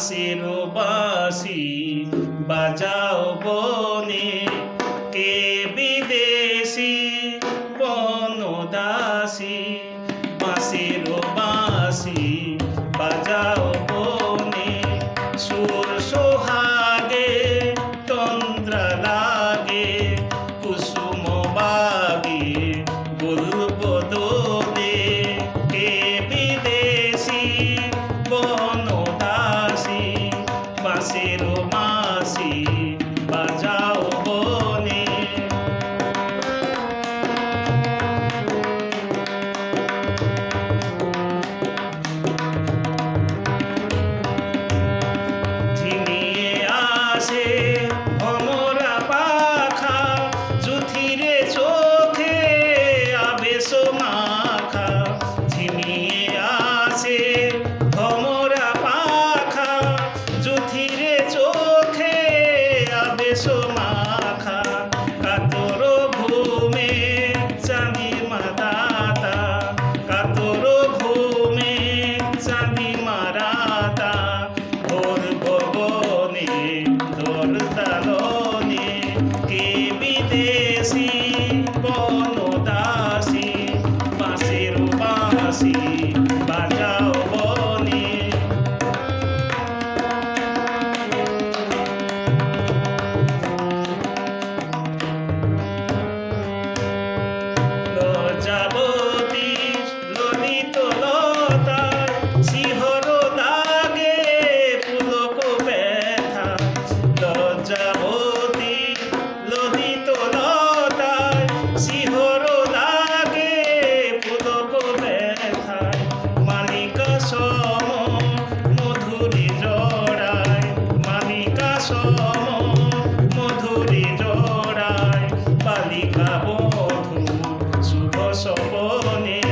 বাঁশের বাঁশি বাজাও বনে, কে বিদেশি বনদাসী। বাঁশের বাঁশি বাজাও বনে, সুর সোহাগে তন্দ্রা লাগে, কুসুম বাগে বলবো দোলে। কে বিদেশি বনদাসী, বাঁশের বাঁশি বাজাও বনে। ঝিমিয়ে আসে ভমরা পাখা, জুথিরে চোখে আবেশ মাখা। ঝিমিয়ে আসে ভমরা পাখা, জুথিরে চোখে আবেশ মাখা। কাতর ঘুমে চাঁদি মাদাতা, কাতর ঘুমে চাঁদি মারাতা। ভোর গগনে দোল তালনে, কে বিদেশি বনদাসী। বাঁশের বাঁশি বাজাও বনে। লজ্জাবতী ললিত লতার, শিহর লাগে পুলক ব্যথা। লজ্জাবতী ললিত লতার, শিহর লাগে পুলক ব্যথা। মালিকা সম মধুরী জড়ায়, মালিকা সম মধুরী জড়ায়। বালিকা বধূ শুভ সপনে,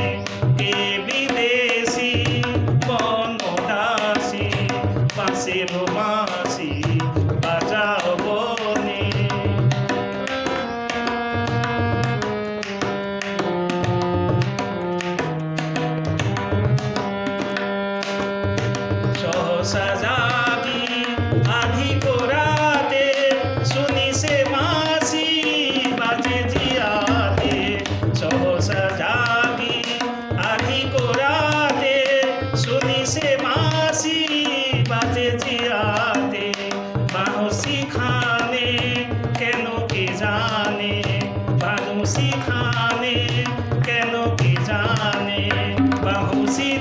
কে বিদেশি বনদাসী। বাঁশের বাঁশি বাজাও বনে। সহসা জাগি আধি কোরাতে, শুনি সে বাঁশি বাজে জিয়াতে। সহসা জাগি আধি কোরাতে, শুনি সে বাঁশি বাজে জিয়াতে। বাঁশি খানে কেন কে জানে, বাঁশি খানে কেন কে জানে। বাঁশি